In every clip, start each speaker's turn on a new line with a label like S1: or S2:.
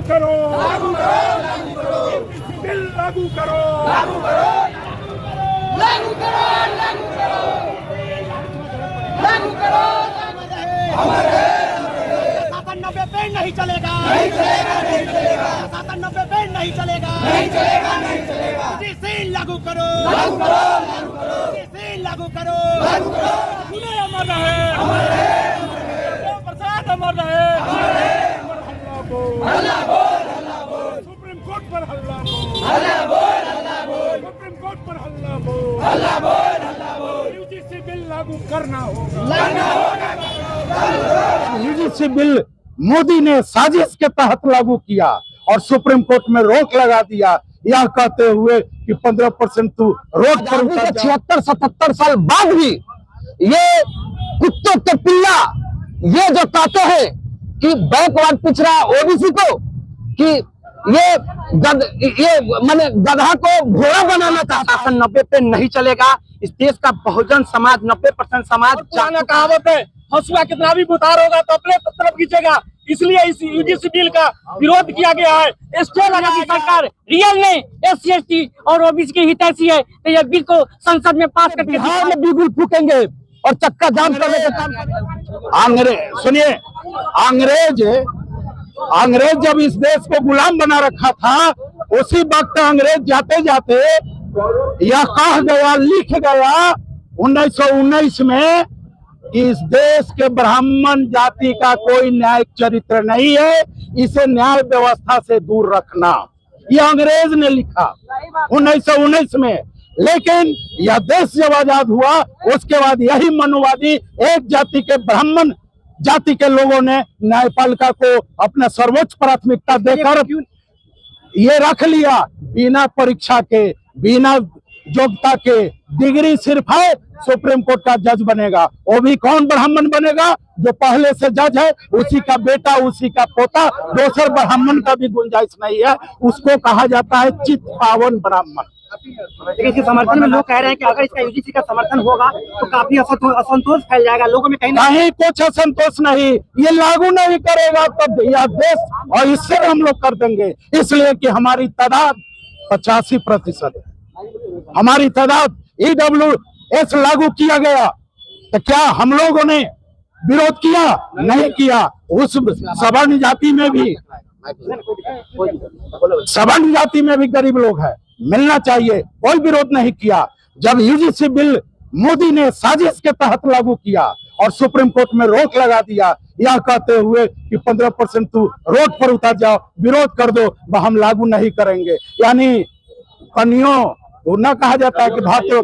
S1: करो, बिल लागू करो, लागू करो, लागू करो, लागू करो, हमारे शासन 90 पे नहीं चलेगा, नहीं चलेगा, नहीं चलेगा, शासन 90 पे नहीं चलेगा, नहीं चलेगा, नहीं चलेगा, सील लागू करो, लागू करो, लागू करो, सील लागू करो, लागू करो, सुने अमर रहे, हमारे प्रसाद अमर रहे, हमारे हल्ला बोल, हल्ला बोल, सुप्रीम कोर्ट पर हल्ला बोल, हल्ला बोल, हल्ला बोल, सुप्रीम कोर्ट पर हल्ला बोल, हल्ला बोल, हल्ला बोल, यूजीसी बिल लागू करना होगा, करना होगा,
S2: यूजीसी बिल मोदी ने साजिश के तहत लागू किया और सुप्रीम कोर्ट में रोक लगा दिया, यह कहते हुए कि 15% तू रोड पर 76-77 साल बाद भी ये कुत्तों के पिल्ला ये जो कहते हैं कि बैकवर्ड पिछड़ा ओबीसी को कि ये माने गधा को घोड़ा बनाना चाहता है। 90 पे नहीं चलेगा। इस देश का बहुजन समाज 90% समाज
S1: कहावत है, हंसुआ कितना भी बुतार होगा तो अपने तरफ खींचेगा, इसलिए इस यूजीसी बिल का विरोध किया गया है।
S3: सरकार रियल में SC/ST और ओबीसी की हितैषी है तो यह बिल को संसद में पास करके
S2: बिहार में बिल्कुल फूकेंगे और चक्का जाम करने का काम। अंग्रेज सुनिए, अंग्रेज जब इस देश को गुलाम बना रखा था, उसी वक्त अंग्रेज जाते जाते यह कह गया, लिख गया 1919 में, इस देश के ब्राह्मण जाति का कोई न्यायिक चरित्र नहीं है, इसे न्याय व्यवस्था से दूर रखना। यह अंग्रेज ने लिखा 1919 में। लेकिन यह देश जब आजाद हुआ, उसके बाद यही मनुवादी एक जाति के ब्राह्मण जाति के लोगों ने न्यायपालिका को अपना सर्वोच्च प्राथमिकता देकर ये रख लिया, बिना परीक्षा के, बिना योग्यता के, डिग्री सिर्फ है, सुप्रीम कोर्ट का जज बनेगा। वो भी कौन ब्राह्मण बनेगा? जो पहले से जज है, उसी का बेटा, उसी का पोता, दोसर ब्राह्मण का भी गुंजाइश नहीं है। उसको कहा जाता है चित पावन ब्राह्मण।
S3: लेकिन इसके समर्थन में लोग कह रहे हैं कि अगर इसका यूजीसी का समर्थन होगा तो काफी असंतोष फैल जाएगा लोगों में।
S2: कहीं कुछ असंतोष नहीं, ये लागू नहीं करेगा तब यह देश, और इससे हम लोग कर देंगे, इसलिए कि हमारी तादाद 85% है। हमारी तादाद EWS लागू किया गया तो क्या हम लोगों ने विरोध किया? नहीं किया। उस सवर्ण जाति में भी गरीब लोग हैं, मिलना चाहिए, कोई विरोध नहीं किया। जब यूजीसी बिल मोदी ने साजिश के तहत लागू किया और सुप्रीम कोर्ट में रोक लगा दिया, यह कहते हुए कि 15% तू रोड पर उतर जाओ, विरोध कर दो, हम लागू नहीं करेंगे। यानी कनियों वो न कहा जाता है कि भाइयों,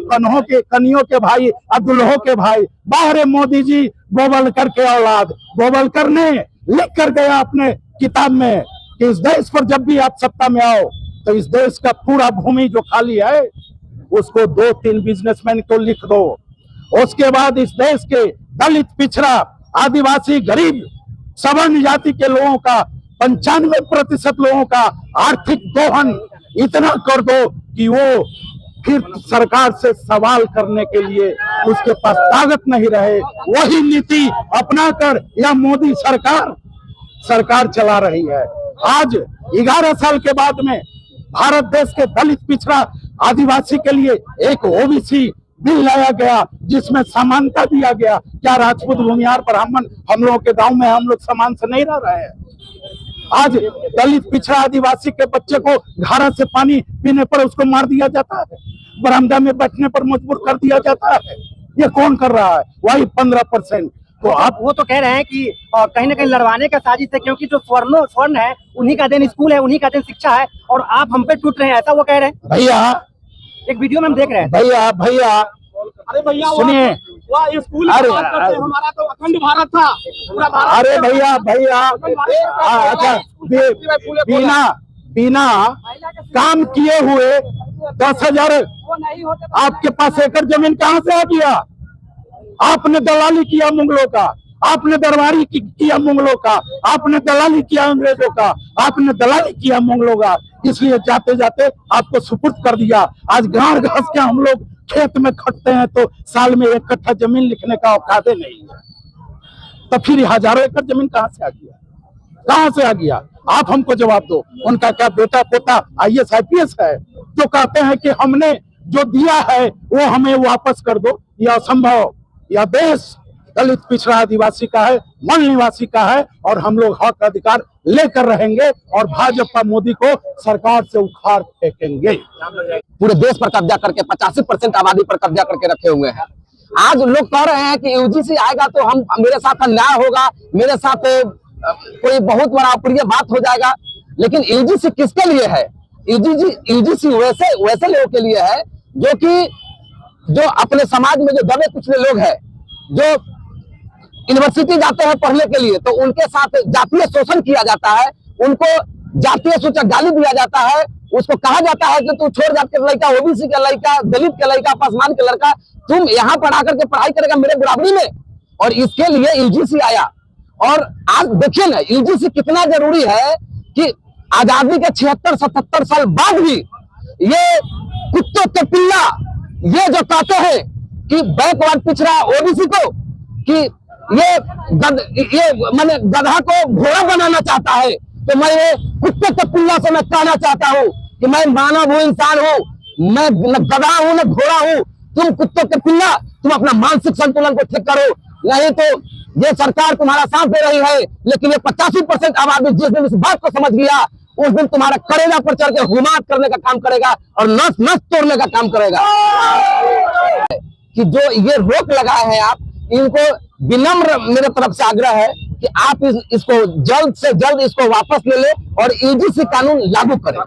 S2: कनियों के भाई और दुल्हों के भाई, बाहर मोदी जी गोवलकर के औलाद। गोवलकर ने लिख कर गया अपने किताब में कि इस देश पर जब भी आप सत्ता में आओ तो इस देश का पूरा भूमि जो खाली है उसको 2-3 बिजनेसमैन को लिख दो। उसके बाद इस देश के दलित, पिछड़ा, आदिवासी, गरीब, सवर्ण जाति के लोगों का 95% लोगों का आर्थिक दोहन इतना कर दो कि वो फिर सरकार से सवाल करने के लिए उसके पास ताकत नहीं रहे। वही नीति अपनाकर यह मोदी सरकार चला रही है। आज 11 साल के बाद में भारत देश के दलित, पिछड़ा, आदिवासी के लिए एक ओबीसी बिल लाया गया जिसमें समानता दिया गया। क्या राजपूत, भूमिहार, ब्राह्मण हम लोगों के गांव में हम लोग समान से नहीं रह रहे हैं? आज दलित, पिछड़ा, आदिवासी के बच्चे को घड़ा से पानी पीने पर उसको मार दिया जाता है, बरामदा में बैठने पर मजबूर कर दिया जाता है। ये कौन कर रहा है? वही 15%।
S3: तो आप वो तो कह रहे हैं कि कहीं ना कहीं लड़वाने का साजिश है, क्योंकि जो स्वर्ण है उन्हीं का दिन स्कूल है, उन्हीं का दिन शिक्षा है, और आप हम पे टूट रहे हैं, ऐसा वो कह रहे हैं।
S2: भैया
S3: एक वीडियो में हम देख रहे हैं।
S2: भैया
S1: अरे भैया
S2: सुनिए,
S1: वह स्कूल हमारा तो अखंड भारत था, पूरा भारत।
S2: अरे भैया अच्छा, बिना काम किए हुए 10,000 आपके पास एकड़ जमीन कहाँ से आ गया? आपने दलाली किया मुगलों का, आपने दरबारी किया मुगलों का, आपने दलाली किया अंग्रेजों का, आपने दलाली किया मुगलों का, इसलिए जाते जाते आपको सुपुर्द कर दिया। आज गाड़ घास के हम लोग खेत में खटते हैं तो साल में 1 कट्ठा जमीन लिखने का औकाते नहीं है। तो फिर हजारों एकड़ जमीन कहाँ से आ गया? कहाँ से आ गया? आप हमको जवाब दो। उनका क्या बेटा पोता IAS IPS है जो कहते हैं कि हमने जो दिया है वो हमें वापस कर दो? यह असंभव। यह देश दलित पिछड़ा आदिवासी का है, मूल निवासी का है, और हम लोग हक अधिकार लेकर रहेंगे और भाजपा मोदी को सरकार से उखाड़ फेंकेंगे।
S4: पूरे देश पर कब्जा करके 85% आबादी पर कब्जा करके रखे हुए हैं। आज लोग कह रहे हैं कि UGC आएगा तो हम मेरे साथ अन्याय होगा, मेरे साथ कोई बहुत बड़ा अप्रिय बात हो जाएगा। लेकिन UGC किसके लिए है? UGC वैसे लोगों के लिए है जो अपने समाज में जो दबे कुचले लोग हैं, जो यूनिवर्सिटी जाते हैं पढ़ने के लिए, तो उनके साथ जातीय शोषण किया जाता है, उनको जातीय सूचक गाली दिया जाता है, उसको कहा जाता है कि तू छोड़ जात के लड़का, OBC के लड़का, दलित के लड़का, पासवान के लड़का, तुम यहाँ पर आकर के पढ़ाई करेगा मेरे बराबरी में। और इसके लिए UGC आया। और आज देखिए ना UGC कितना जरूरी है कि आजादी के 76-77 साल बाद भी ये कुत्तों के पिल्ला ये जो कहते हैं कि बैकवर्ड पिछड़ा OBC को कि ये मैंने गधा को घोड़ा बनाना चाहता है, तो मैं ये कुत्ते के पिल्ला से मैं कहना चाहता हूँ कि मैं मानव हूँ, इंसान हूँ, मैं न गधा हूँ न घोड़ा हूँ। तुम कुत्तों के पिल्ला, तुम अपना मानसिक संतुलन को ठीक करो, नहीं तो ये सरकार तुम्हारा साथ दे रही है, लेकिन ये 85% आबादी जिस दिन इस बात को समझ गया उस दिन तुम्हारा करेला पर चढ़ के हुमात करने का काम करेगा और नस नस तोड़ने का काम करेगा। कि जो ये रोक लगाए हैं आप, इनको विनम्र मेरे तरफ से आग्रह है कि आप इसको जल्द से जल्द इसको वापस ले ले और UGC कानून लागू करें।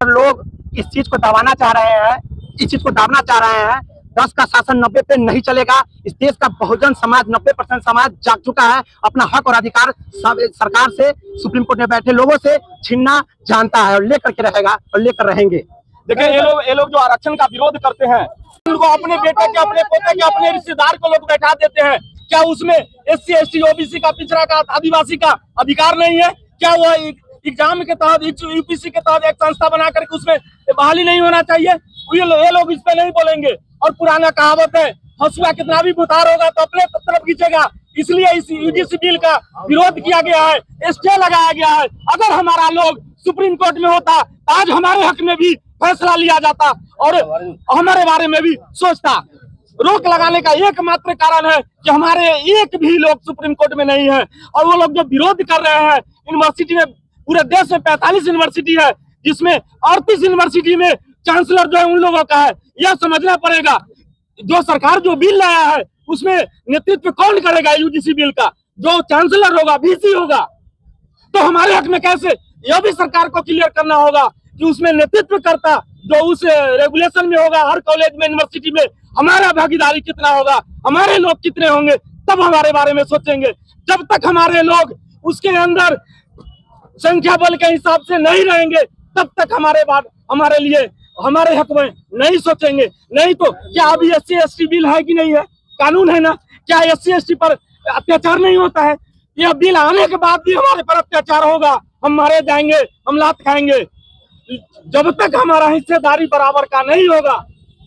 S3: लोग इस चीज को दबाना चाह रहे हैं, इस चीज को दाबना चाह रहे हैं। 10 का शासन 90 पे नहीं चलेगा। इस देश का बहुजन समाज 90% समाज जाग चुका है, अपना हक और अधिकार सरकार से, सुप्रीम कोर्ट में बैठे लोगों से छीनना जानता है और लेकर के रहेगा और लेकर रहेंगे।
S1: देखिए ये लोग जो आरक्षण का विरोध करते हैं, उनको अपने बेटे के, अपने पोते के, अपने रिश्तेदार को लोग बैठा देते हैं। क्या उसमें SC ST OBC का, पिछड़ा का, आदिवासी का अधिकार नहीं है? क्या वो एग्जाम के तहत UPC के तहत एक संस्था बना करके उसमें बहाली नहीं होना चाहिए? ये लोग इस पे नहीं बोलेंगे। और पुराना कहावत है, हंसुआ कितना भी बुतार होगा तो अपने तरफ खींचेगा। इसलिए इस UGC बिल का विरोध किया गया है, स्टे लगाया गया है। अगर हमारा लोग सुप्रीम कोर्ट में होता तो आज हमारे हक में भी फैसला लिया जाता और हमारे बारे में भी सोचता। रोक लगाने का एकमात्र कारण है कि हमारे एक भी लोग सुप्रीम कोर्ट में नहीं है। और वो लोग जो विरोध कर रहे हैं, यूनिवर्सिटी में, पूरे देश में 45 यूनिवर्सिटी है, जिसमें 38 यूनिवर्सिटी में चांसलर जो है उन लोगों का है। यह समझना पड़ेगा, जो सरकार जो बिल लाया है उसमें नेतृत्व कौन करेगा? UGC बिल का जो चांसलर होगा, VC होगा, तो हमारे हक में कैसे? यह भी सरकार को क्लियर करना होगा कि उसमें नेतृत्व करता जो उस रेगुलेशन में होगा, हर कॉलेज में, यूनिवर्सिटी में हमारा भागीदारी कितना होगा, हमारे लोग कितने होंगे, तब हमारे बारे में सोचेंगे। जब तक हमारे लोग उसके अंदर संख्या बल के हिसाब से नहीं रहेंगे, तब तक हमारे लिए, हमारे हक में नहीं सोचेंगे। नहीं तो क्या अभी SC ST बिल है कि नहीं है? कानून है ना? क्या SC ST पर अत्याचार नहीं होता है? यह बिल आने के बाद भी हमारे पर अत्याचार होगा, हम मारे जाएंगे, हम लात खाएंगे। जब तक हमारा हिस्सेदारी बराबर का नहीं होगा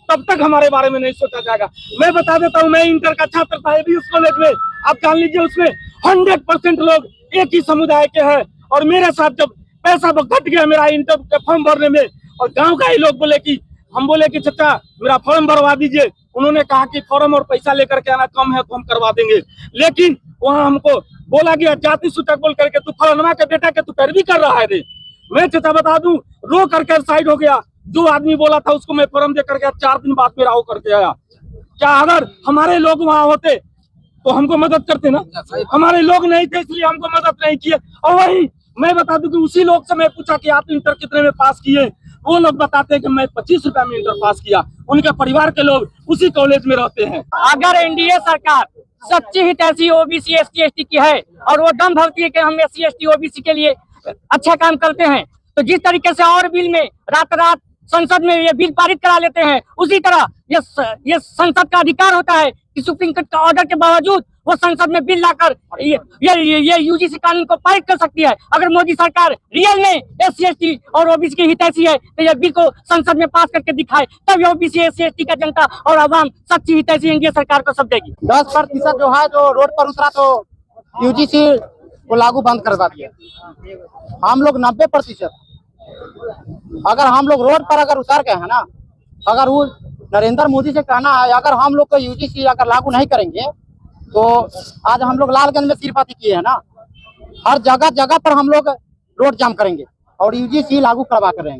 S1: तब तक हमारे बारे में नहीं सोचा जाएगा। मैं बता देता हूँ, मैं इंटर का छात्र था उस कॉलेज में। आप जान लीजिए उसमें 100% लोग एक ही समुदाय के हैं। और मेरे साथ जब पैसा घट गया मेरा इंटर का फॉर्म भरने में, और गांव का ही लोग बोले कि, हम बोले कि चाचा मेरा फॉर्म भरवा दीजिए। उन्होंने कहा कि फॉर्म और पैसा लेकर के आना, कम है तो हम करवा देंगे। लेकिन वहाँ हमको बोला गया जाति सूचक बोल करके तू फलाना के बेटा के तू पैरवी कर रहा है रे। मैं चाचा बता दूं, रो करके साइड हो गया। जो आदमी बोला था उसको मैं फॉर्म दे करके 4 दिन बाद मेरा हो करके आया। क्या अगर हमारे लोग वहाँ होते तो हमको मदद करते ना? हमारे लोग नहीं थे इसलिए हमको मदद नहीं किए। और वही मैं बता दूं कि उसी लोग से मैं पूछा कि आप इंटर कितने में पास किए, वो लोग बताते हैं कि मैं 25 रुपया में इंटर पास किया। उनके परिवार के लोग उसी कॉलेज में रहते हैं।
S5: अगर एनडीए सरकार सच्ची हित ऐसी OBC SC ST की है और वो दम भरती है कि हम SC ST OBC के लिए अच्छा काम करते हैं, तो जिस तरीके से और बिल में रात संसद में ये बिल पारित करा लेते हैं, उसी तरह ये संसद का अधिकार होता है कि सुप्रीम कोर्ट का ऑर्डर के बावजूद वो संसद में बिल लाकर ये UGC कानून को पारित कर सकती है। अगर मोदी सरकार रियल में SC ST और OBC की हितैषी है तो ये बिल को संसद में पास करके दिखाए, तब OBC SC ST का जनता और आवाम सच्ची हितैषी एनडीए सरकार को सब देगी।
S3: 10% जो है जो रोड पर उतरा तो UGC वो लागू बंद करवा दिया। हम लोग 90%, अगर हम लोग रोड पर अगर उतर गए हैं ना, अगर वो नरेंद्र मोदी से कहना है अगर हम लोग को यूजीसी अगर लागू नहीं करेंगे तो आज हम लोग लालगंज में सिरपाती किए हैं ना, हर जगह जगह पर हम लोग रोड जाम करेंगे और यूजीसी लागू करवा कर रहेंगे।